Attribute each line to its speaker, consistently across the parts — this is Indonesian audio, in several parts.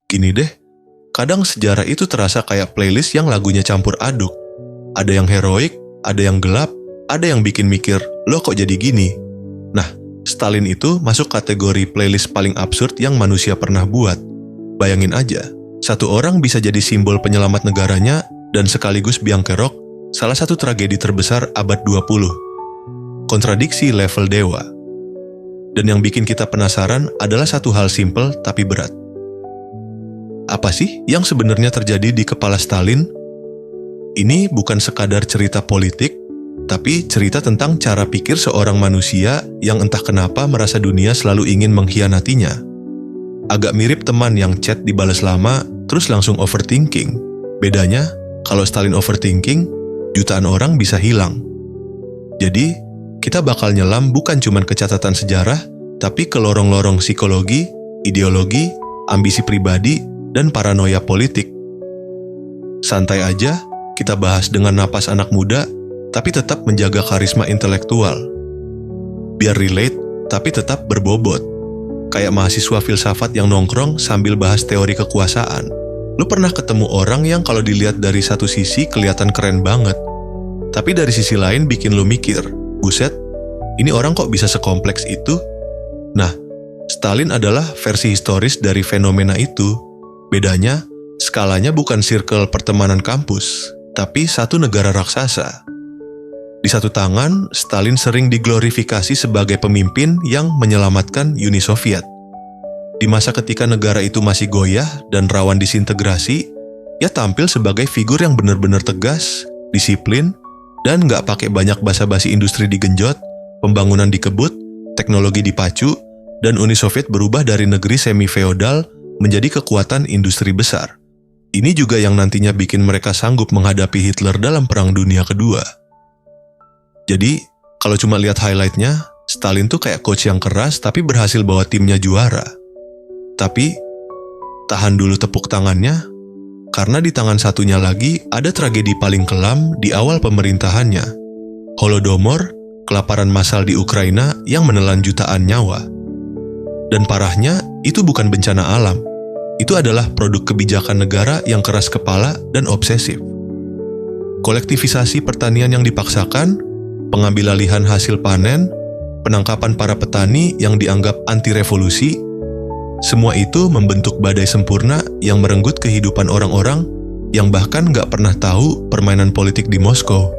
Speaker 1: Gini deh, kadang sejarah itu terasa kayak playlist yang lagunya campur aduk. Ada yang heroik, ada yang gelap, ada yang bikin mikir, lo kok jadi gini? Nah, Stalin itu masuk kategori playlist paling absurd yang manusia pernah buat. Bayangin aja, satu orang bisa jadi simbol penyelamat negaranya dan sekaligus biang kerok salah satu tragedi terbesar abad 20. Kontradiksi level dewa. Dan yang bikin kita penasaran adalah satu hal simpel tapi berat. Apa sih yang sebenarnya terjadi di kepala Stalin? Ini bukan sekadar cerita politik, tapi cerita tentang cara pikir seorang manusia yang entah kenapa merasa dunia selalu ingin mengkhianatinya. Agak mirip teman yang chat dibalas lama, terus langsung overthinking. Bedanya, kalau Stalin overthinking, jutaan orang bisa hilang. Jadi, kita bakal nyelam bukan cuma ke catatan sejarah, tapi ke lorong-lorong psikologi, ideologi, ambisi pribadi, dan paranoia politik. Santai aja, kita bahas dengan napas anak muda, tapi tetap menjaga karisma intelektual. Biar relate, tapi tetap berbobot. Kayak mahasiswa filsafat yang nongkrong sambil bahas teori kekuasaan. Lu pernah ketemu orang yang kalau dilihat dari satu sisi kelihatan keren banget, tapi dari sisi lain bikin lu mikir, buset, ini orang kok bisa sekompleks itu? Nah, Stalin adalah versi historis dari fenomena itu. Bedanya, skalanya bukan circle pertemanan kampus, tapi satu negara raksasa. Di satu tangan, Stalin sering diglorifikasi sebagai pemimpin yang menyelamatkan Uni Soviet. Di masa ketika negara itu masih goyah dan rawan disintegrasi, ia tampil sebagai figur yang benar-benar tegas, disiplin, dan nggak pakai banyak basa-basi. Industri digenjot, pembangunan dikebut, teknologi dipacu, dan Uni Soviet berubah dari negeri semi-feodal menjadi kekuatan industri besar. Ini juga yang nantinya bikin mereka sanggup menghadapi Hitler dalam Perang Dunia Kedua. Jadi, kalau cuma lihat highlightnya, Stalin tuh kayak coach yang keras tapi berhasil bawa timnya juara. Tapi, tahan dulu tepuk tangannya, karena di tangan satunya lagi ada tragedi paling kelam di awal pemerintahannya. Holodomor, kelaparan massal di Ukraina yang menelan jutaan nyawa. Dan parahnya, itu bukan bencana alam. Itu adalah produk kebijakan negara yang keras kepala dan obsesif. Kolektivisasi pertanian yang dipaksakan, pengambil alihan hasil panen, penangkapan para petani yang dianggap anti-revolusi, semua itu membentuk badai sempurna yang merenggut kehidupan orang-orang yang bahkan nggak pernah tahu permainan politik di Moskow.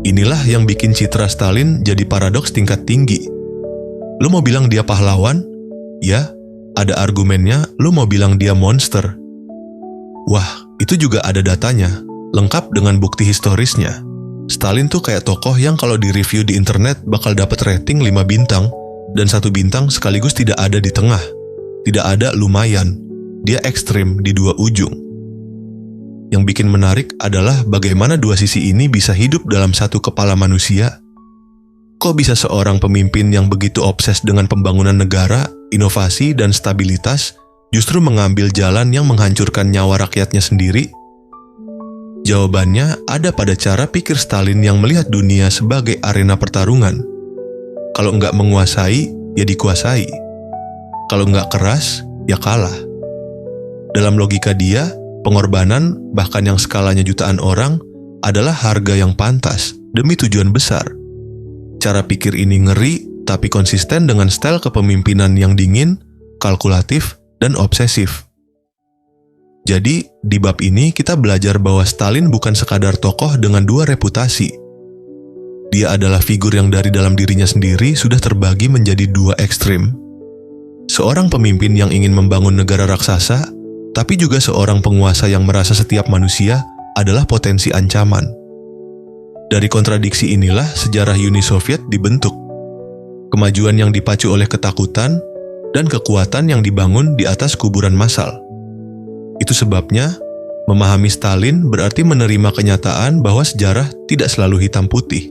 Speaker 1: Inilah yang bikin citra Stalin jadi paradoks tingkat tinggi. Lu mau bilang dia pahlawan? Ya, ada argumennya. Lu mau bilang dia monster? Wah, itu juga ada datanya, lengkap dengan bukti historisnya. Stalin tuh kayak tokoh yang kalau di-review di internet bakal dapat rating 5 bintang, dan 1 bintang sekaligus tidak ada di tengah. Tidak ada lumayan. Dia ekstrim di dua ujung. Yang bikin menarik adalah bagaimana dua sisi ini bisa hidup dalam satu kepala manusia. Kok bisa seorang pemimpin yang begitu obses dengan pembangunan negara, inovasi, dan stabilitas justru mengambil jalan yang menghancurkan nyawa rakyatnya sendiri? Jawabannya ada pada cara pikir Stalin yang melihat dunia sebagai arena pertarungan. Kalau nggak menguasai, ya dikuasai. Kalau nggak keras, ya kalah. Dalam logika dia, pengorbanan, bahkan yang skalanya jutaan orang, adalah harga yang pantas demi tujuan besar. Cara pikir ini ngeri, tapi konsisten dengan style kepemimpinan yang dingin, kalkulatif, dan obsesif. Jadi, di bab ini kita belajar bahwa Stalin bukan sekadar tokoh dengan dua reputasi. Dia adalah figur yang dari dalam dirinya sendiri sudah terbagi menjadi dua ekstrim. Seorang pemimpin yang ingin membangun negara raksasa, tapi juga seorang penguasa yang merasa setiap manusia adalah potensi ancaman. Dari kontradiksi inilah sejarah Uni Soviet dibentuk. Kemajuan yang dipacu oleh ketakutan dan kekuatan yang dibangun di atas kuburan massal. Itu sebabnya, memahami Stalin berarti menerima kenyataan bahwa sejarah tidak selalu hitam putih.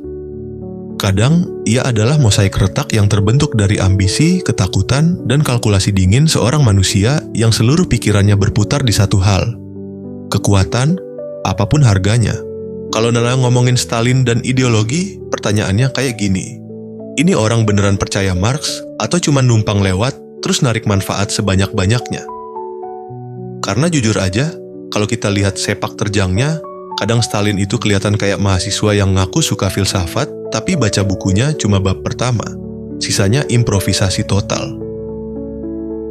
Speaker 1: Kadang, ia adalah mosaik retak yang terbentuk dari ambisi, ketakutan, dan kalkulasi dingin seorang manusia yang seluruh pikirannya berputar di satu hal. Kekuatan, apapun harganya. Kalau Nana ngomongin Stalin dan ideologi, pertanyaannya kayak gini. Ini orang beneran percaya Marx atau cuma numpang lewat terus narik manfaat sebanyak-banyaknya? Karena jujur aja, kalau kita lihat sepak terjangnya, kadang Stalin itu kelihatan kayak mahasiswa yang ngaku suka filsafat, tapi baca bukunya cuma bab pertama. Sisanya improvisasi total.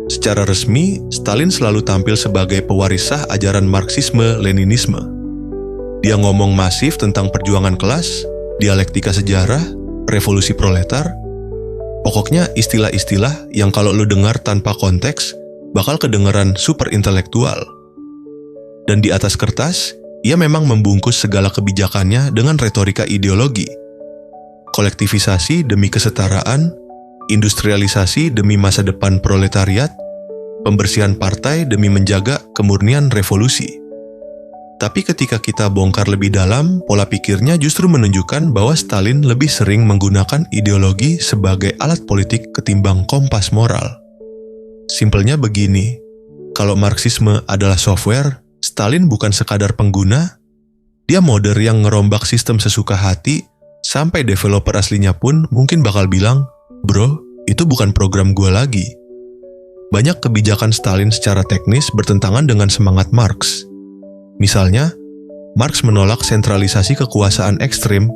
Speaker 1: Secara resmi, Stalin selalu tampil sebagai pewaris sah ajaran Marxisme-Leninisme. Dia ngomong masif tentang perjuangan kelas, dialektika sejarah, revolusi proletar. Pokoknya istilah-istilah yang kalau lu dengar tanpa konteks, bakal kedengeran super intelektual. Dan di atas kertas, ia memang membungkus segala kebijakannya dengan retorika ideologi. Kolektivisasi demi kesetaraan, industrialisasi demi masa depan proletariat, pembersihan partai demi menjaga kemurnian revolusi. Tapi ketika kita bongkar lebih dalam, pola pikirnya justru menunjukkan bahwa Stalin lebih sering menggunakan ideologi sebagai alat politik ketimbang kompas moral. Simpelnya begini, kalau Marxisme adalah software, Stalin bukan sekadar pengguna, dia modder yang ngerombak sistem sesuka hati, sampai developer aslinya pun mungkin bakal bilang, "Bro, itu bukan program gua lagi." Banyak kebijakan Stalin secara teknis bertentangan dengan semangat Marx. Misalnya, Marx menolak sentralisasi kekuasaan ekstrim,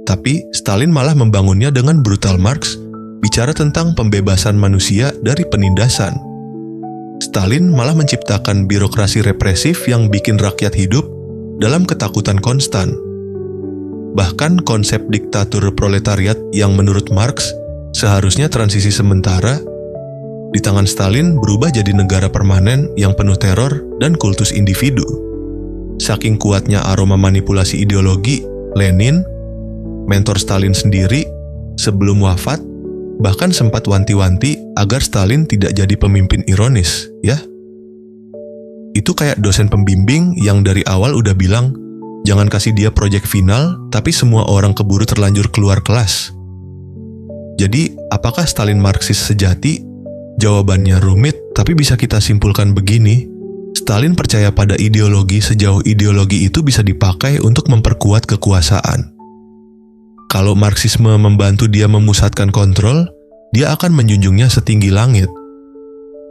Speaker 1: tapi Stalin malah membangunnya dengan brutal. Marx bicara tentang pembebasan manusia dari penindasan. Stalin malah menciptakan birokrasi represif yang bikin rakyat hidup dalam ketakutan konstan. Bahkan konsep diktatur proletariat yang menurut Marx seharusnya transisi sementara, di tangan Stalin berubah jadi negara permanen yang penuh teror dan kultus individu. Saking kuatnya aroma manipulasi ideologi, Lenin, mentor Stalin sendiri, sebelum wafat, bahkan sempat wanti-wanti agar Stalin tidak jadi pemimpin ironis, ya. Itu kayak dosen pembimbing yang dari awal udah bilang, jangan kasih dia proyek final, tapi semua orang keburu terlanjur keluar kelas. Jadi, apakah Stalin Marxis sejati? Jawabannya rumit, tapi bisa kita simpulkan begini, Stalin percaya pada ideologi sejauh ideologi itu bisa dipakai untuk memperkuat kekuasaan. Kalau Marxisme membantu dia memusatkan kontrol, dia akan menjunjungnya setinggi langit.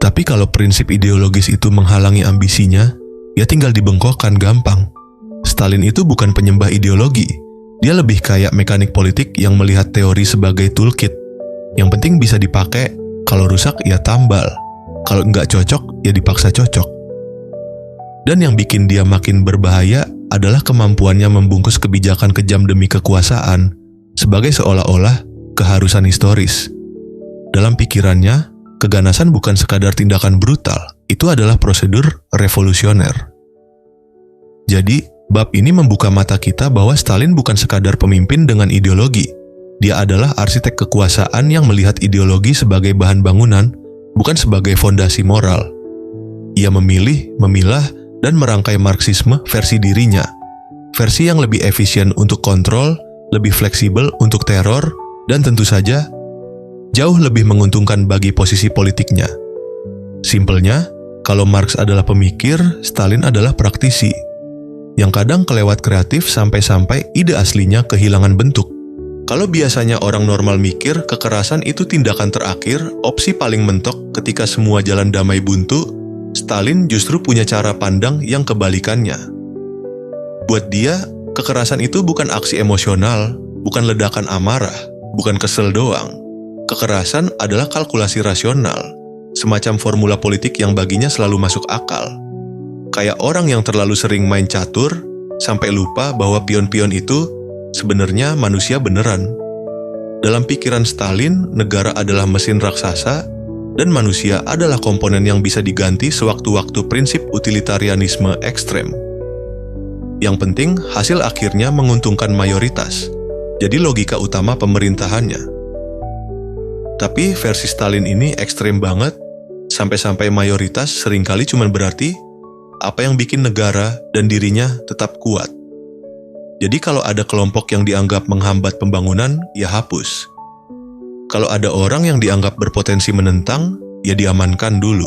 Speaker 1: Tapi kalau prinsip ideologis itu menghalangi ambisinya, ya tinggal dibengkokkan gampang. Stalin itu bukan penyembah ideologi, dia lebih kayak mekanik politik yang melihat teori sebagai toolkit. Yang penting bisa dipakai, kalau rusak ya tambal, kalau nggak cocok ya dipaksa cocok. Dan yang bikin dia makin berbahaya adalah kemampuannya membungkus kebijakan kejam demi kekuasaan sebagai seolah-olah keharusan historis. Dalam pikirannya, keganasan bukan sekadar tindakan brutal, itu adalah prosedur revolusioner. Jadi, bab ini membuka mata kita bahwa Stalin bukan sekadar pemimpin dengan ideologi. Dia adalah arsitek kekuasaan yang melihat ideologi sebagai bahan bangunan, bukan sebagai fondasi moral. Ia memilih, memilah, dan merangkai Marxisme versi dirinya. Versi yang lebih efisien untuk kontrol, lebih fleksibel untuk teror, dan tentu saja jauh lebih menguntungkan bagi posisi politiknya. Simpelnya, kalau Marx adalah pemikir, Stalin adalah praktisi, yang kadang kelewat kreatif sampai-sampai ide aslinya kehilangan bentuk. Kalau biasanya orang normal mikir kekerasan itu tindakan terakhir, opsi paling mentok ketika semua jalan damai buntu, Stalin justru punya cara pandang yang kebalikannya. Buat dia, kekerasan itu bukan aksi emosional, bukan ledakan amarah, bukan kesel doang. Kekerasan adalah kalkulasi rasional, semacam formula politik yang baginya selalu masuk akal. Kayak orang yang terlalu sering main catur, sampai lupa bahwa pion-pion itu sebenarnya manusia beneran. Dalam pikiran Stalin, negara adalah mesin raksasa, dan manusia adalah komponen yang bisa diganti sewaktu-waktu prinsip utilitarianisme ekstrem. Yang penting, hasil akhirnya menguntungkan mayoritas. Jadi logika utama pemerintahannya. Tapi versi Stalin ini ekstrem banget, sampai-sampai mayoritas seringkali cuma berarti apa yang bikin negara dan dirinya tetap kuat. Jadi kalau ada kelompok yang dianggap menghambat pembangunan, ya hapus. Kalau ada orang yang dianggap berpotensi menentang, ya diamankan dulu.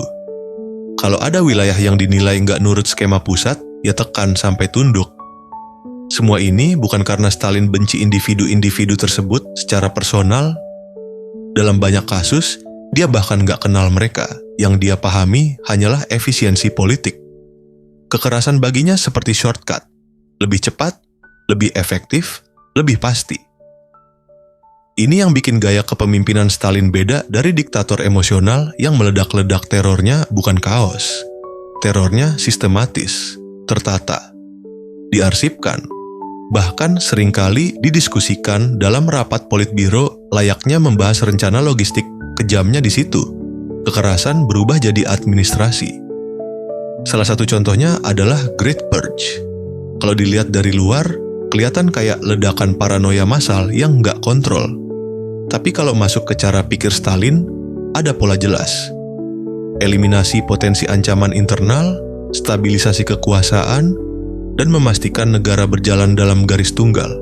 Speaker 1: Kalau ada wilayah yang dinilai nggak nurut skema pusat, ya tekan sampai tunduk. Semua ini bukan karena Stalin benci individu-individu tersebut secara personal. Dalam banyak kasus, dia bahkan nggak kenal mereka. Yang dia pahami hanyalah efisiensi politik. kekerasan baginya seperti shortcut, lebih cepat, lebih efektif, lebih pasti. Ini yang bikin gaya kepemimpinan Stalin beda dari diktator emosional yang meledak-ledak. Terornya bukan kaos. Terornya sistematis, tertata, diarsipkan, bahkan seringkali didiskusikan dalam rapat politbiro layaknya membahas rencana logistik. Kejamnya di situ. Kekerasan berubah jadi administrasi. Salah satu contohnya adalah Great Purge. Kalau dilihat dari luar, kelihatan kayak ledakan paranoia massal yang nggak kontrol. Tapi kalau masuk ke cara pikir Stalin, ada pola jelas. Eliminasi potensi ancaman internal, stabilisasi kekuasaan, dan memastikan negara berjalan dalam garis tunggal.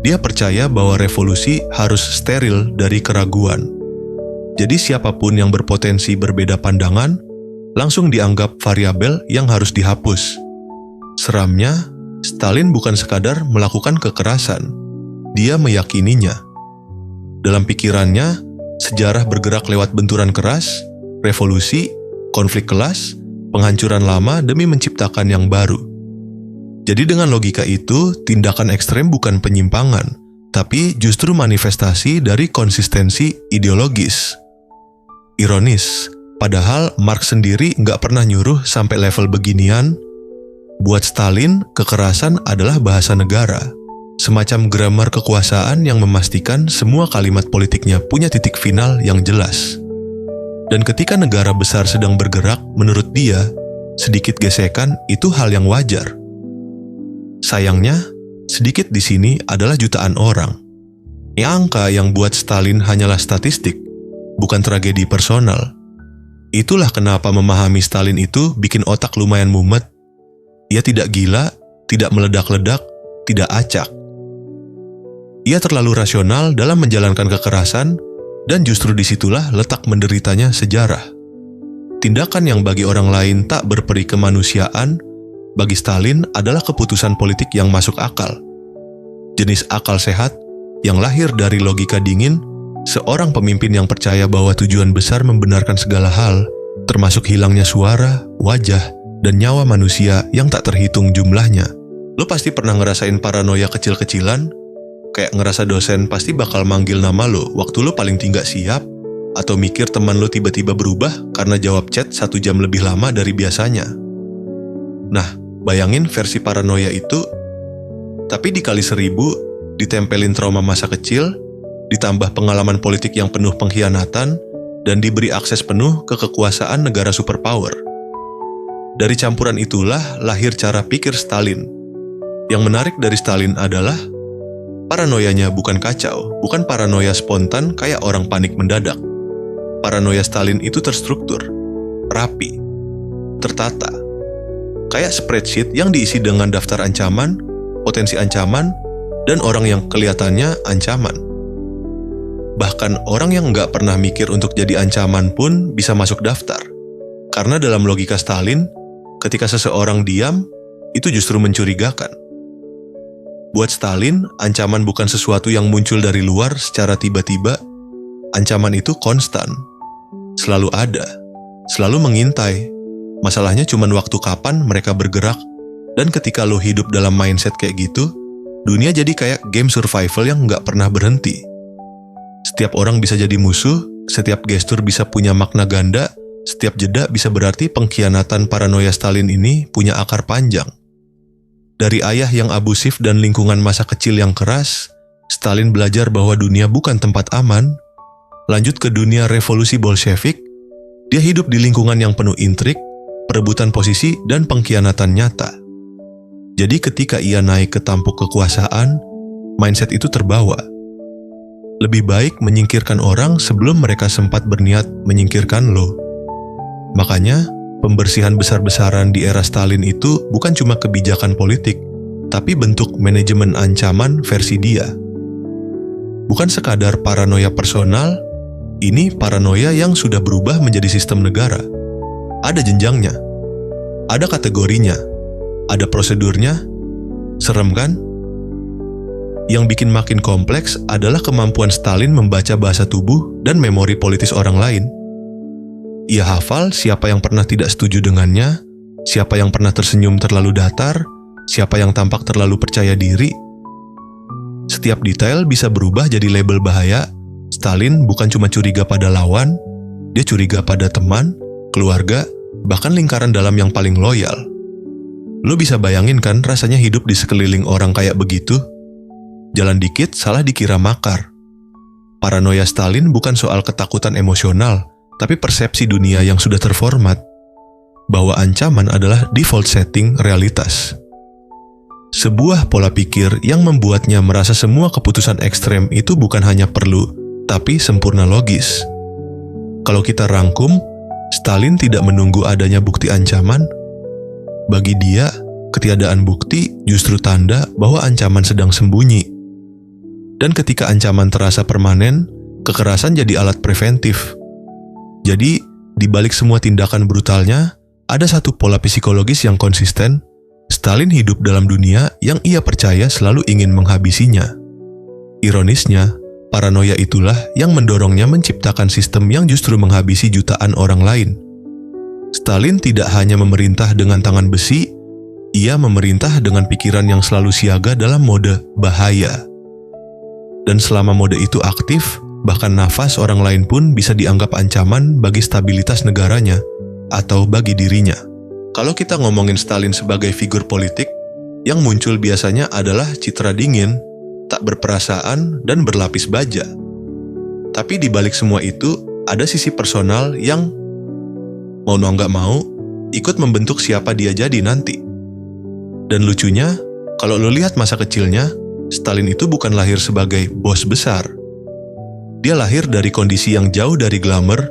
Speaker 1: Dia percaya bahwa revolusi harus steril dari keraguan. Jadi siapapun yang berpotensi berbeda pandangan, langsung dianggap variabel yang harus dihapus. Seramnya, Stalin bukan sekadar melakukan kekerasan. Dia meyakininya. Dalam pikirannya, sejarah bergerak lewat benturan keras, revolusi, konflik kelas, penghancuran lama demi menciptakan yang baru. Jadi dengan logika itu, tindakan ekstrem bukan penyimpangan, tapi justru manifestasi dari konsistensi ideologis. Ironis, padahal Marx sendiri nggak pernah nyuruh sampai level beginian. Buat Stalin, kekerasan adalah bahasa negara. Semacam grammar kekuasaan yang memastikan semua kalimat politiknya punya titik final yang jelas. Dan ketika negara besar sedang bergerak, menurut dia, sedikit gesekan itu hal yang wajar. Sayangnya, sedikit di sini adalah jutaan orang. Angka yang buat Stalin hanyalah statistik, bukan tragedi personal. Itulah kenapa memahami Stalin itu bikin otak lumayan mumet. Ia tidak gila, tidak meledak-ledak, tidak acak. Ia terlalu rasional dalam menjalankan kekerasan, dan justru disitulah letak menderitanya sejarah. Tindakan yang bagi orang lain tak berperi kemanusiaan, bagi Stalin adalah keputusan politik yang masuk akal. Jenis akal sehat yang lahir dari logika dingin, seorang pemimpin yang percaya bahwa tujuan besar membenarkan segala hal, termasuk hilangnya suara, wajah, dan nyawa manusia yang tak terhitung jumlahnya. Lo pasti pernah ngerasain paranoia kecil-kecilan, kayak ngerasa dosen pasti bakal manggil nama lo waktu lo paling tinggal siap, atau mikir teman lo tiba-tiba berubah karena jawab chat 1 jam lebih lama dari biasanya. Nah, bayangin versi paranoia itu, tapi dikali 1000, ditempelin trauma masa kecil, ditambah pengalaman politik yang penuh pengkhianatan, dan diberi akses penuh ke kekuasaan negara superpower. Dari campuran itulah lahir cara pikir Stalin. Yang menarik dari Stalin adalah paranoianya bukan kacau, bukan paranoia spontan kayak orang panik mendadak. Paranoia Stalin itu terstruktur, rapi, tertata. Kayak spreadsheet yang diisi dengan daftar ancaman, potensi ancaman, dan orang yang kelihatannya ancaman. Bahkan orang yang nggak pernah mikir untuk jadi ancaman pun bisa masuk daftar. Karena dalam logika Stalin, ketika seseorang diam, itu justru mencurigakan. Buat Stalin, ancaman bukan sesuatu yang muncul dari luar secara tiba-tiba. Ancaman itu konstan, selalu ada, selalu mengintai. Masalahnya cuma waktu kapan mereka bergerak, dan ketika lo hidup dalam mindset kayak gitu, dunia jadi kayak game survival yang nggak pernah berhenti. Setiap orang bisa jadi musuh, setiap gestur bisa punya makna ganda, setiap jeda bisa berarti pengkhianatan. Paranoia Stalin ini punya akar panjang. Dari ayah yang abusif dan lingkungan masa kecil yang keras, Stalin belajar bahwa dunia bukan tempat aman. Lanjut ke dunia revolusi Bolshevik, dia hidup di lingkungan yang penuh intrik, perebutan posisi, dan pengkhianatan nyata. Jadi ketika ia naik ke tampuk kekuasaan, mindset itu terbawa. Lebih baik menyingkirkan orang sebelum mereka sempat berniat menyingkirkan lo. Makanya, pembersihan besar-besaran di era Stalin itu bukan cuma kebijakan politik, tapi bentuk manajemen ancaman versi dia. Bukan sekadar paranoia personal, ini paranoia yang sudah berubah menjadi sistem negara. Ada jenjangnya, ada kategorinya, ada prosedurnya. Serem kan? Yang bikin makin kompleks adalah kemampuan Stalin membaca bahasa tubuh dan memori politis orang lain. Ia hafal siapa yang pernah tidak setuju dengannya, Siapa yang pernah tersenyum terlalu datar? Siapa yang tampak terlalu percaya diri? Setiap detail bisa berubah jadi label bahaya. Stalin bukan cuma curiga pada lawan, dia curiga pada teman, keluarga, bahkan lingkaran dalam yang paling loyal. Lo bisa bayangin kan rasanya hidup di sekeliling orang kayak begitu? Jalan dikit salah dikira makar. Paranoia Stalin bukan soal ketakutan emosional, tapi persepsi dunia yang sudah terformat bahwa ancaman adalah default setting realitas. Sebuah pola pikir yang membuatnya merasa semua keputusan ekstrem itu bukan hanya perlu, tapi sempurna logis. Kalau kita rangkum, Stalin tidak menunggu adanya bukti ancaman. Bagi dia, ketiadaan bukti justru tanda bahwa ancaman sedang sembunyi. Dan ketika ancaman terasa permanen, kekerasan jadi alat preventif. Jadi, di balik semua tindakan brutalnya, ada satu pola psikologis yang konsisten. Stalin hidup dalam dunia yang ia percaya selalu ingin menghabisinya. Ironisnya, paranoia itulah yang mendorongnya menciptakan sistem yang justru menghabisi jutaan orang lain. Stalin tidak hanya memerintah dengan tangan besi, ia memerintah dengan pikiran yang selalu siaga dalam mode bahaya. Dan selama mode itu aktif, bahkan nafas orang lain pun bisa dianggap ancaman bagi stabilitas negaranya atau bagi dirinya. Kalau kita ngomongin Stalin sebagai figur politik, yang muncul biasanya adalah citra dingin, tak berperasaan, dan berlapis baja. Tapi di balik semua itu, ada sisi personal yang mau nggak mau, ikut membentuk siapa dia jadi nanti. Dan lucunya, kalau lo lihat masa kecilnya, Stalin itu bukan lahir sebagai bos besar. Dia lahir dari kondisi yang jauh dari glamour,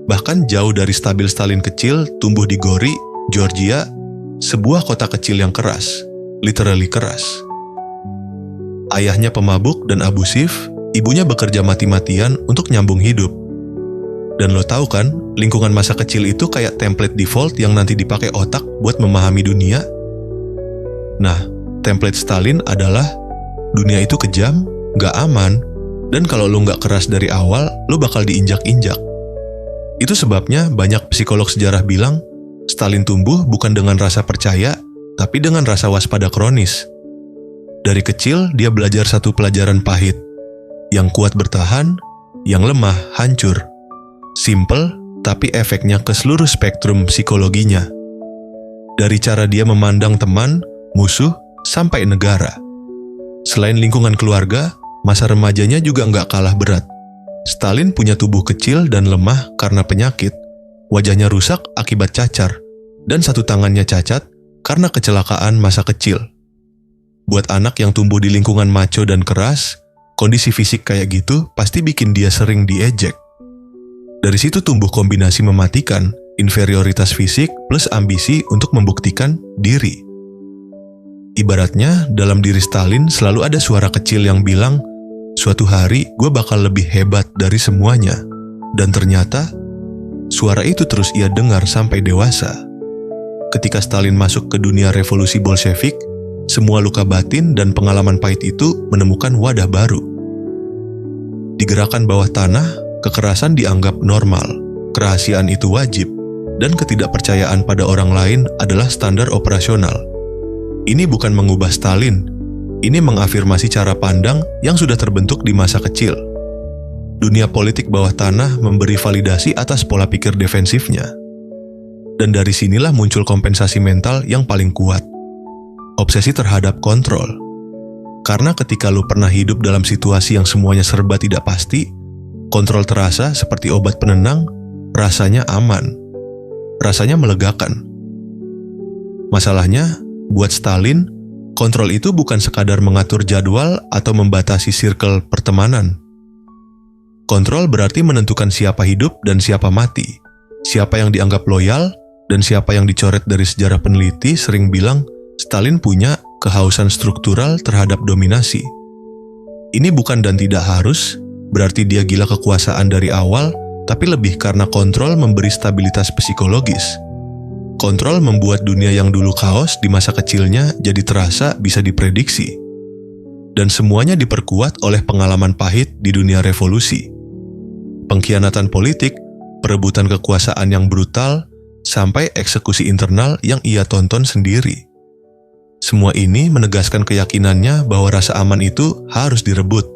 Speaker 1: bahkan jauh dari stabil. Stalin kecil tumbuh di Gori, Georgia, sebuah kota kecil yang keras, literally keras. Ayahnya pemabuk dan abusif, ibunya bekerja mati-matian untuk nyambung hidup. Dan lo tahu kan, lingkungan masa kecil itu kayak template default yang nanti dipakai otak buat memahami dunia. Nah, template Stalin adalah dunia itu kejam, gak aman, dan kalau lo gak keras dari awal, lo bakal diinjak-injak. Itu sebabnya banyak psikolog sejarah bilang, Stalin tumbuh bukan dengan rasa percaya, tapi dengan rasa waspada kronis. Dari kecil, dia belajar satu pelajaran pahit. Yang kuat bertahan, yang lemah hancur. Simple, tapi efeknya ke seluruh spektrum psikologinya. Dari cara dia memandang teman, musuh, sampai negara. Selain lingkungan keluarga, masa remajanya juga nggak kalah berat. Stalin punya tubuh kecil dan lemah karena penyakit, wajahnya rusak akibat cacar, dan satu tangannya cacat karena kecelakaan masa kecil. Buat anak yang tumbuh di lingkungan macho dan keras, kondisi fisik kayak gitu pasti bikin dia sering diejek. Dari situ tumbuh kombinasi mematikan, inferioritas fisik plus ambisi untuk membuktikan diri. Ibaratnya, dalam diri Stalin selalu ada suara kecil yang bilang, suatu hari gue bakal lebih hebat dari semuanya. Dan ternyata, suara itu terus ia dengar sampai dewasa. Ketika Stalin masuk ke dunia revolusi Bolshevik, semua luka batin dan pengalaman pahit itu menemukan wadah baru. Di gerakan bawah tanah, kekerasan dianggap normal, kerahasiaan itu wajib, dan ketidakpercayaan pada orang lain adalah standar operasional. Ini bukan mengubah Stalin, ini mengafirmasi cara pandang yang sudah terbentuk di masa kecil. Dunia politik bawah tanah memberi validasi atas pola pikir defensifnya. Dan dari sinilah muncul kompensasi mental yang paling kuat. Obsesi terhadap kontrol. Karena ketika lo pernah hidup dalam situasi yang semuanya serba tidak pasti, kontrol terasa seperti obat penenang, rasanya aman, rasanya melegakan. Masalahnya, buat Stalin, kontrol itu bukan sekadar mengatur jadwal atau membatasi circle pertemanan. Kontrol berarti menentukan siapa hidup dan siapa mati, siapa yang dianggap loyal, dan siapa yang dicoret. Dari sejarah peneliti sering bilang, Stalin punya kehausan struktural terhadap dominasi. Ini bukan dan tidak harus berarti dia gila kekuasaan dari awal, tapi lebih karena kontrol memberi stabilitas psikologis. Kontrol membuat dunia yang dulu kaos di masa kecilnya jadi terasa bisa diprediksi. Dan semuanya diperkuat oleh pengalaman pahit di dunia revolusi. Pengkhianatan politik, perebutan kekuasaan yang brutal, sampai eksekusi internal yang ia tonton sendiri. Semua ini menegaskan keyakinannya bahwa rasa aman itu harus direbut,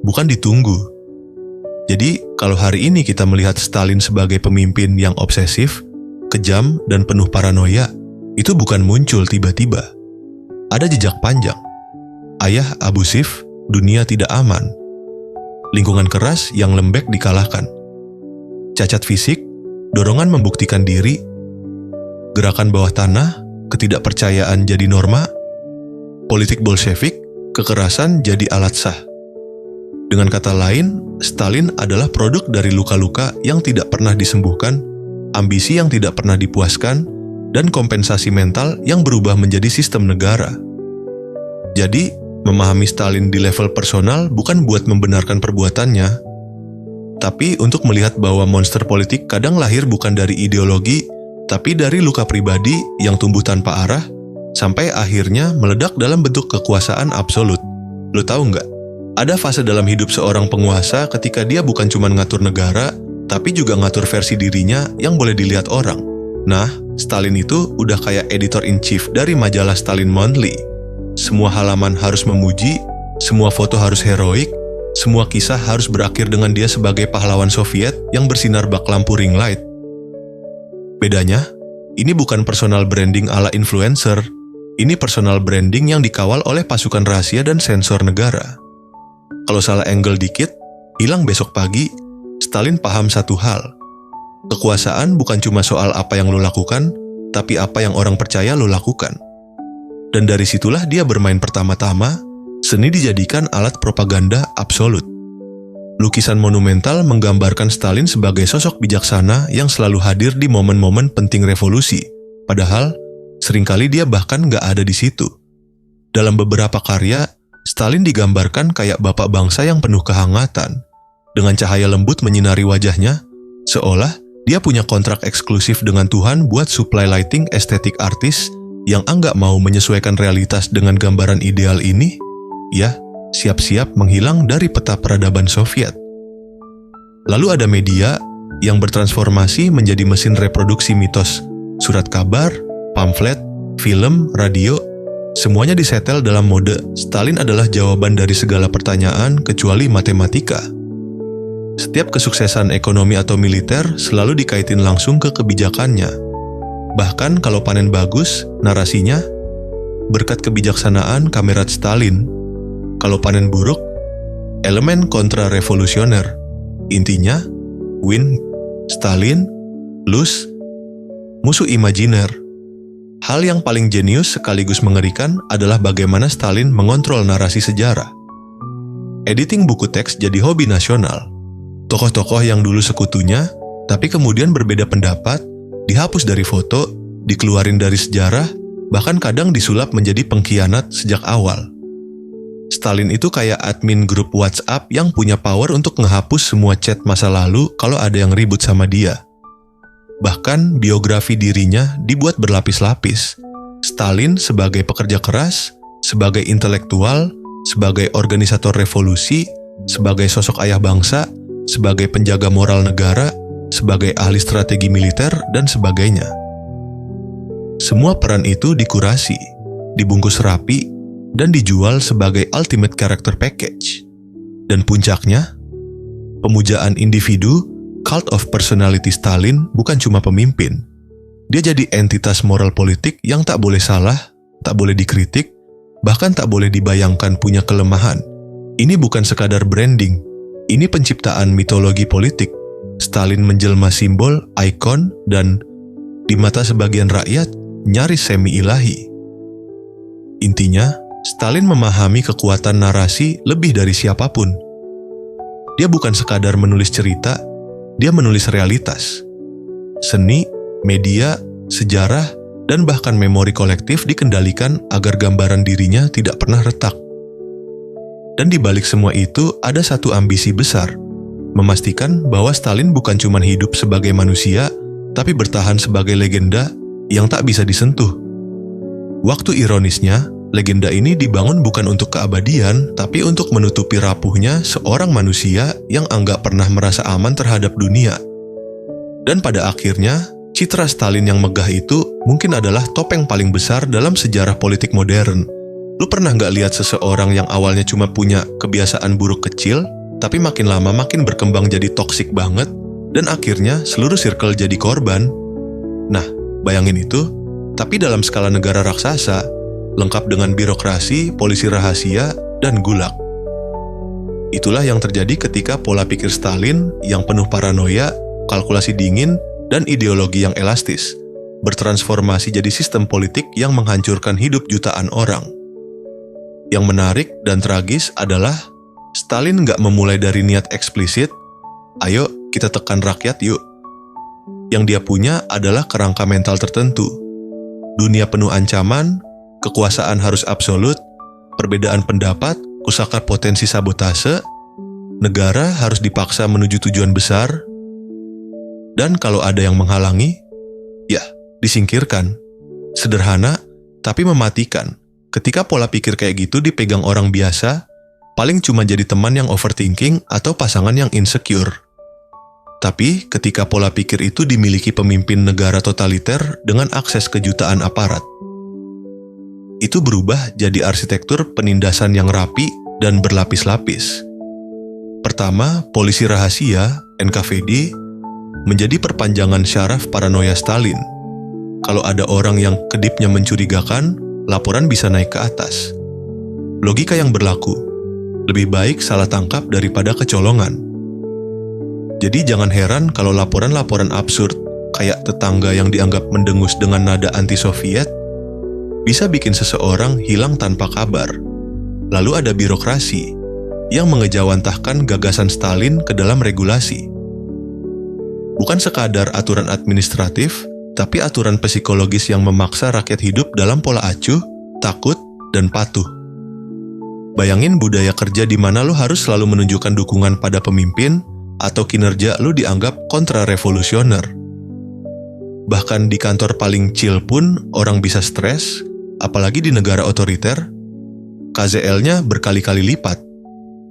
Speaker 1: bukan ditunggu. Jadi, kalau hari ini kita melihat Stalin sebagai pemimpin yang obsesif, kejam, dan penuh paranoia, itu bukan muncul tiba-tiba. Ada jejak panjang. Ayah abusif, dunia tidak aman. Lingkungan keras yang lembek dikalahkan. Cacat fisik, dorongan membuktikan diri, gerakan bawah tanah, ketidakpercayaan jadi norma, politik Bolshevik, kekerasan jadi alat sah. Dengan kata lain, Stalin adalah produk dari luka-luka yang tidak pernah disembuhkan, ambisi yang tidak pernah dipuaskan, dan kompensasi mental yang berubah menjadi sistem negara. Jadi, memahami Stalin di level personal bukan buat membenarkan perbuatannya, tapi untuk melihat bahwa monster politik kadang lahir bukan dari ideologi, tapi dari luka pribadi yang tumbuh tanpa arah, sampai akhirnya meledak dalam bentuk kekuasaan absolut. Lo tahu nggak? Ada fase dalam hidup seorang penguasa ketika dia bukan cuma ngatur negara, tapi juga ngatur versi dirinya yang boleh dilihat orang. Nah, Stalin itu udah kayak editor-in-chief dari majalah Stalin Monthly. Semua halaman harus memuji, semua foto harus heroik, semua kisah harus berakhir dengan dia sebagai pahlawan Soviet yang bersinar bak lampu ring light. Bedanya, ini bukan personal branding ala influencer, ini personal branding yang dikawal oleh pasukan rahasia dan sensor negara. Kalau salah angle dikit, hilang besok pagi. Stalin paham satu hal. Kekuasaan bukan cuma soal apa yang lo lakukan, tapi apa yang orang percaya lo lakukan. Dan dari situlah dia bermain pertama-tama, seni dijadikan alat propaganda absolut. Lukisan monumental menggambarkan Stalin sebagai sosok bijaksana yang selalu hadir di momen-momen penting revolusi. Padahal, seringkali dia bahkan nggak ada di situ. Dalam beberapa karya, Stalin digambarkan kayak bapak bangsa yang penuh kehangatan. Dengan cahaya lembut menyinari wajahnya, seolah dia punya kontrak eksklusif dengan Tuhan buat supply lighting estetik artis yang nggak mau menyesuaikan realitas dengan gambaran ideal ini, ya, siap-siap menghilang dari peta peradaban Soviet. Lalu ada media yang bertransformasi menjadi mesin reproduksi mitos, surat kabar, pamflet, film, radio, semuanya disetel dalam mode Stalin adalah jawaban dari segala pertanyaan kecuali matematika. Setiap kesuksesan ekonomi atau militer selalu dikaitin langsung ke kebijakannya. Bahkan kalau panen bagus, narasinya berkat kebijaksanaan Kamerat Stalin. Kalau panen buruk, elemen kontra-revolusioner. Intinya, win, Stalin, lose, musuh imajiner. Hal yang paling jenius sekaligus mengerikan adalah bagaimana Stalin mengontrol narasi sejarah. Editing buku teks jadi hobi nasional. Tokoh-tokoh yang dulu sekutunya, tapi kemudian berbeda pendapat, dihapus dari foto, dikeluarin dari sejarah, bahkan kadang disulap menjadi pengkhianat sejak awal. Stalin itu kayak admin grup WhatsApp yang punya power untuk ngehapus semua chat masa lalu kalau ada yang ribut sama dia. Bahkan biografi dirinya dibuat berlapis-lapis. Stalin sebagai pekerja keras, sebagai intelektual, sebagai organisator revolusi, sebagai sosok ayah bangsa, sebagai penjaga moral negara, sebagai ahli strategi militer, dan sebagainya. Semua peran itu dikurasi, dibungkus rapi, dan dijual sebagai ultimate character package. Dan puncaknya, pemujaan individu, cult of personality Stalin bukan cuma pemimpin. Dia jadi entitas moral politik yang tak boleh salah, tak boleh dikritik, bahkan tak boleh dibayangkan punya kelemahan. Ini bukan sekadar branding, ini penciptaan mitologi politik. Stalin menjelma simbol, ikon, dan di mata sebagian rakyat, nyaris semi-ilahi. Intinya, Stalin memahami kekuatan narasi lebih dari siapapun. Dia bukan sekadar menulis cerita, dia menulis realitas. Seni, media, sejarah, dan bahkan memori kolektif dikendalikan agar gambaran dirinya tidak pernah retak. Dan di balik semua itu ada satu ambisi besar, memastikan bahwa Stalin bukan cuma hidup sebagai manusia, tapi bertahan sebagai legenda yang tak bisa disentuh. Waktu ironisnya, legenda ini dibangun bukan untuk keabadian, tapi untuk menutupi rapuhnya seorang manusia yang anggap pernah merasa aman terhadap dunia. Dan pada akhirnya, Citra Stalin yang megah itu mungkin adalah topeng paling besar dalam sejarah politik modern. Lu pernah nggak lihat seseorang yang awalnya cuma punya kebiasaan buruk kecil, tapi makin lama makin berkembang jadi toksik banget, dan akhirnya seluruh circle jadi korban? Nah, bayangin itu, tapi dalam skala negara raksasa, lengkap dengan birokrasi, polisi rahasia, dan gulag. Itulah yang terjadi ketika pola pikir Stalin yang penuh paranoia, kalkulasi dingin, dan ideologi yang elastis bertransformasi jadi sistem politik yang menghancurkan hidup jutaan orang. Yang menarik dan tragis adalah Stalin nggak memulai dari niat eksplisit, ayo kita tekan rakyat yuk. Yang dia punya adalah kerangka mental tertentu. Dunia penuh ancaman, kekuasaan harus absolut, perbedaan pendapat, kusakar potensi sabotase, negara harus dipaksa menuju tujuan besar, dan kalau ada yang menghalangi, ya disingkirkan. Sederhana, tapi mematikan. Ketika pola pikir kayak gitu dipegang orang biasa, paling cuma jadi teman yang overthinking atau pasangan yang insecure. Tapi ketika pola pikir itu dimiliki pemimpin negara totaliter dengan akses ke jutaan aparat, itu berubah jadi arsitektur penindasan yang rapi dan berlapis-lapis. Pertama, polisi rahasia, NKVD, menjadi perpanjangan syaraf paranoia Stalin. Kalau ada orang yang kedipnya mencurigakan, laporan bisa naik ke atas. Logika yang berlaku, lebih baik salah tangkap daripada kecolongan. Jadi jangan heran kalau laporan-laporan absurd, kayak tetangga yang dianggap mendengus dengan nada anti-Soviet, bisa bikin seseorang hilang tanpa kabar. Lalu ada birokrasi yang mengejawantahkan gagasan Stalin ke dalam regulasi. Bukan sekadar aturan administratif, tapi aturan psikologis yang memaksa rakyat hidup dalam pola acuh, takut, dan patuh. Bayangin budaya kerja di mana lo harus selalu menunjukkan dukungan pada pemimpin, atau kinerja lo dianggap kontra-revolusioner. Bahkan di kantor paling chill pun orang bisa stres, apalagi di negara otoriter. KZL-nya berkali-kali lipat.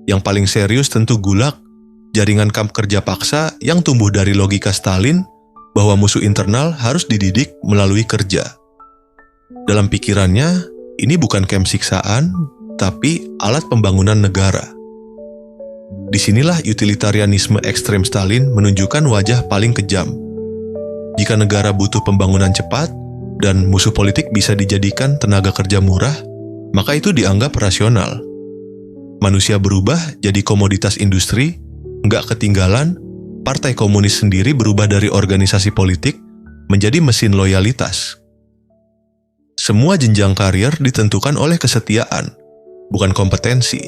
Speaker 1: Yang paling serius tentu gulag, jaringan kamp kerja paksa yang tumbuh dari logika Stalin bahwa musuh internal harus dididik melalui kerja. Dalam pikirannya, ini bukan kamp siksaan, tapi alat pembangunan negara. Disinilah utilitarianisme ekstrem Stalin menunjukkan wajah paling kejam. Jika negara butuh pembangunan cepat, dan musuh politik bisa dijadikan tenaga kerja murah, maka itu dianggap rasional. Manusia berubah jadi komoditas industri, nggak ketinggalan, Partai Komunis sendiri berubah dari organisasi politik menjadi mesin loyalitas. Semua jenjang karier ditentukan oleh kesetiaan, bukan kompetensi.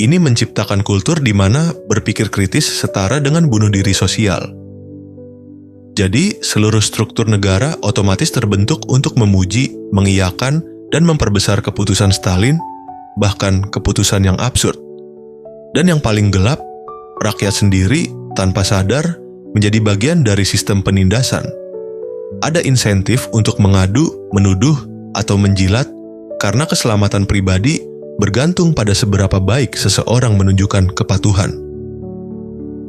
Speaker 1: Ini menciptakan kultur di mana berpikir kritis setara dengan bunuh diri sosial. Jadi, seluruh struktur negara otomatis terbentuk untuk memuji, mengiyakan, dan memperbesar keputusan Stalin, bahkan keputusan yang absurd. Dan yang paling gelap, rakyat sendiri tanpa sadar menjadi bagian dari sistem penindasan. Ada insentif untuk mengadu, menuduh, atau menjilat karena keselamatan pribadi bergantung pada seberapa baik seseorang menunjukkan kepatuhan.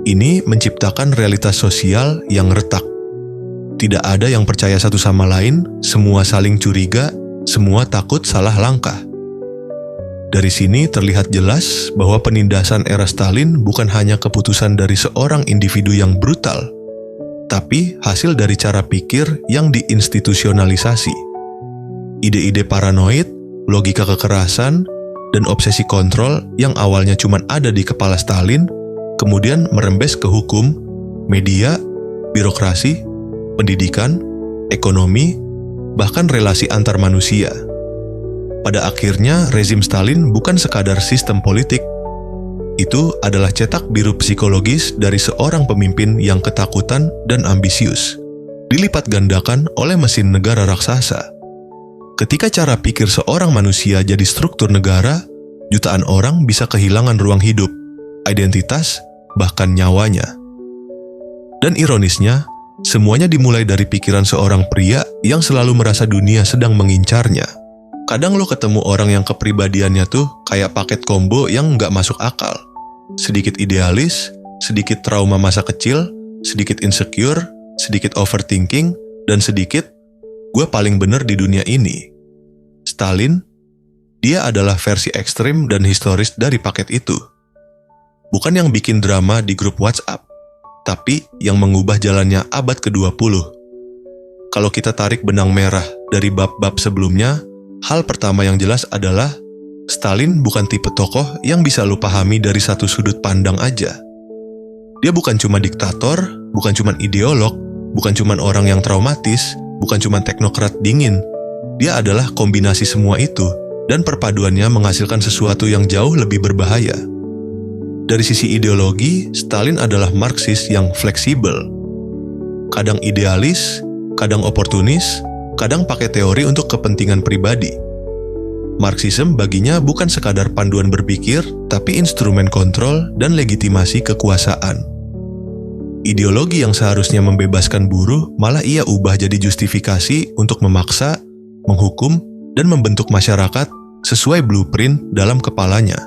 Speaker 1: Ini menciptakan realitas sosial yang retak. Tidak ada yang percaya satu sama lain, semua saling curiga, semua takut salah langkah. Dari sini terlihat jelas bahwa penindasan era Stalin bukan hanya keputusan dari seorang individu yang brutal, tapi hasil dari cara pikir yang diinstitusionalisasi. Ide-ide paranoid, logika kekerasan, dan obsesi kontrol yang awalnya cuma ada di kepala Stalin, kemudian merembes ke hukum, media, birokrasi, pendidikan, ekonomi, bahkan relasi antar manusia. Pada akhirnya, rezim Stalin bukan sekadar sistem politik. Itu adalah cetak biru psikologis dari seorang pemimpin yang ketakutan dan ambisius, dilipat gandakan oleh mesin negara raksasa. Ketika cara pikir seorang manusia jadi struktur negara, jutaan orang bisa kehilangan ruang hidup, identitas, bahkan nyawanya. Dan ironisnya, semuanya dimulai dari pikiran seorang pria yang selalu merasa dunia sedang mengincarnya. Kadang lo ketemu orang yang kepribadiannya tuh kayak paket combo yang nggak masuk akal. Sedikit idealis, sedikit trauma masa kecil, sedikit insecure, sedikit overthinking, dan sedikit gue paling bener di dunia ini. Stalin, dia adalah versi ekstrim dan historis dari paket itu. Bukan yang bikin drama di grup WhatsApp, tapi yang mengubah jalannya abad ke-20. Kalau kita tarik benang merah dari bab-bab sebelumnya, hal pertama yang jelas adalah Stalin bukan tipe tokoh yang bisa lu pahami dari satu sudut pandang aja. Dia bukan cuma diktator, bukan cuma ideolog, bukan cuma orang yang traumatis, bukan cuma teknokrat dingin. Dia adalah kombinasi semua itu, dan perpaduannya menghasilkan sesuatu yang jauh lebih berbahaya. Dari sisi ideologi, Stalin adalah Marxis yang fleksibel. Kadang idealis, kadang oportunis, kadang pakai teori untuk kepentingan pribadi. Marxisme baginya bukan sekadar panduan berpikir, tapi instrumen kontrol dan legitimasi kekuasaan. Ideologi yang seharusnya membebaskan buruh malah ia ubah jadi justifikasi untuk memaksa, menghukum, dan membentuk masyarakat sesuai blueprint dalam kepalanya.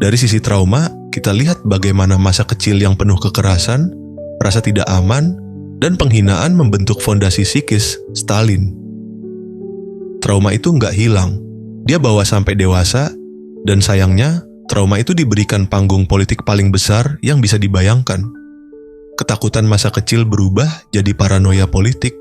Speaker 1: Dari sisi trauma, kita lihat bagaimana masa kecil yang penuh kekerasan, rasa tidak aman, dan penghinaan membentuk fondasi psikis Stalin. Trauma itu nggak hilang, dia bawa sampai dewasa, dan sayangnya, trauma itu diberikan panggung politik paling besar yang bisa dibayangkan. Ketakutan masa kecil berubah jadi paranoia politik.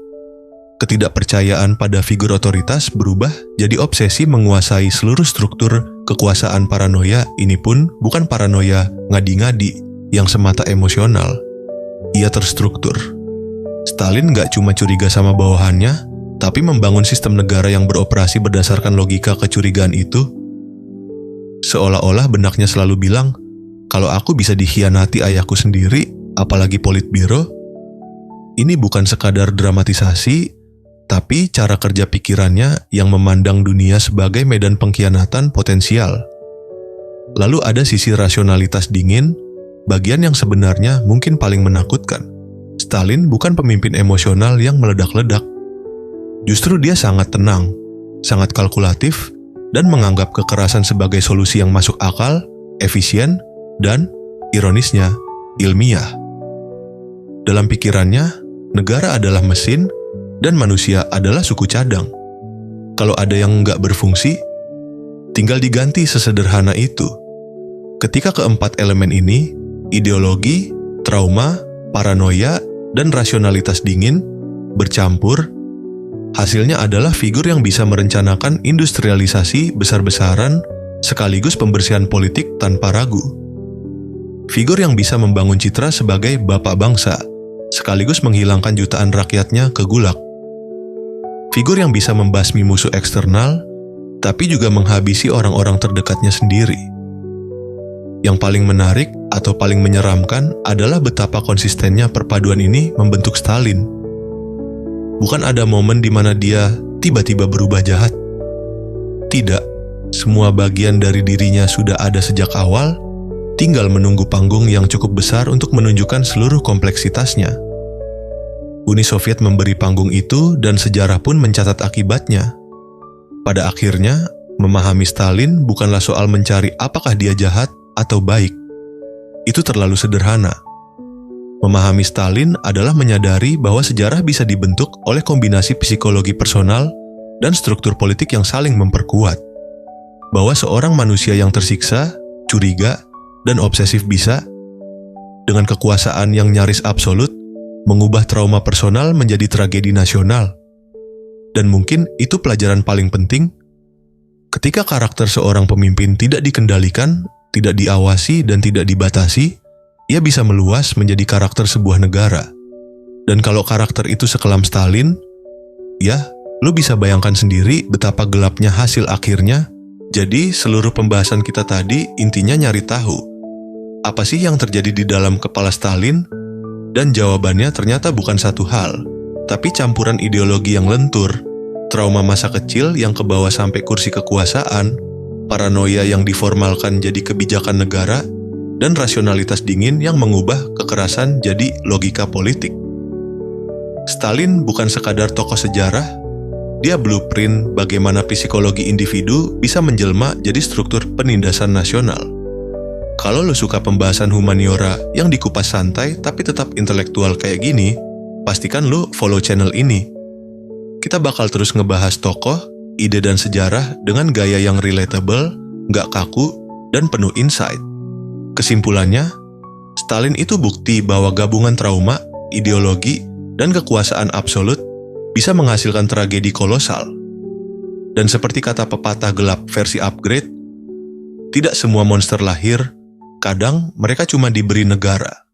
Speaker 1: Ketidakpercayaan pada figur otoritas berubah jadi obsesi menguasai seluruh struktur kekuasaan. Paranoia ini pun bukan paranoia ngadi-ngadi yang semata emosional. Ia terstruktur. Stalin gak cuma curiga sama bawahannya, tapi membangun sistem negara yang beroperasi berdasarkan logika kecurigaan itu. Seolah-olah benaknya selalu bilang, kalau aku bisa dikhianati ayahku sendiri, apalagi Politbiro, ini bukan sekadar dramatisasi, tapi cara kerja pikirannya yang memandang dunia sebagai medan pengkhianatan potensial. Lalu ada sisi rasionalitas dingin, bagian yang sebenarnya mungkin paling menakutkan. Stalin bukan pemimpin emosional yang meledak-ledak. Justru dia sangat tenang, sangat kalkulatif, dan menganggap kekerasan sebagai solusi yang masuk akal, efisien, dan, ironisnya, ilmiah. Dalam pikirannya, negara adalah mesin, dan manusia adalah suku cadang. Kalau ada yang nggak berfungsi, tinggal diganti sesederhana itu. Ketika keempat elemen ini, ideologi, trauma, paranoia, dan rasionalitas dingin, bercampur, hasilnya adalah figur yang bisa merencanakan industrialisasi besar-besaran sekaligus pembersihan politik tanpa ragu. Figur yang bisa membangun citra sebagai bapak bangsa, sekaligus menghilangkan jutaan rakyatnya ke gulag. Figur yang bisa membasmi musuh eksternal, tapi juga menghabisi orang-orang terdekatnya sendiri. Yang paling menarik atau paling menyeramkan adalah betapa konsistennya perpaduan ini membentuk Stalin. Bukan ada momen di mana dia tiba-tiba berubah jahat. Tidak, semua bagian dari dirinya sudah ada sejak awal, tinggal menunggu panggung yang cukup besar untuk menunjukkan seluruh kompleksitasnya. Uni Soviet memberi panggung itu dan sejarah pun mencatat akibatnya. Pada akhirnya, memahami Stalin bukanlah soal mencari apakah dia jahat atau baik. Itu terlalu sederhana. Memahami Stalin adalah menyadari bahwa sejarah bisa dibentuk oleh kombinasi psikologi personal dan struktur politik yang saling memperkuat. Bahwa seorang manusia yang tersiksa, curiga, dan obsesif bisa, dengan kekuasaan yang nyaris absolut, mengubah trauma personal menjadi tragedi nasional. Dan mungkin itu pelajaran paling penting. Ketika karakter seorang pemimpin tidak dikendalikan, tidak diawasi, dan tidak dibatasi, ia bisa meluas menjadi karakter sebuah negara. Dan kalau karakter itu sekelam Stalin, ya, lo bisa bayangkan sendiri betapa gelapnya hasil akhirnya. Jadi seluruh pembahasan kita tadi intinya nyari tahu, apa sih yang terjadi di dalam kepala Stalin? Dan jawabannya ternyata bukan satu hal, tapi campuran ideologi yang lentur, trauma masa kecil yang kebawa sampai kursi kekuasaan, paranoia yang diformalkan jadi kebijakan negara, dan rasionalitas dingin yang mengubah kekerasan jadi logika politik. Stalin bukan sekadar tokoh sejarah, dia blueprint bagaimana psikologi individu bisa menjelma jadi struktur penindasan nasional. Kalau lo suka pembahasan humaniora yang dikupas santai tapi tetap intelektual kayak gini, pastikan lu follow channel ini. Kita bakal terus ngebahas tokoh, ide dan sejarah dengan gaya yang relatable, nggak kaku, dan penuh insight. Kesimpulannya, Stalin itu bukti bahwa gabungan trauma, ideologi, dan kekuasaan absolut bisa menghasilkan tragedi kolosal. Dan seperti kata pepatah gelap versi upgrade, tidak semua monster lahir, kadang mereka cuma diberi negara.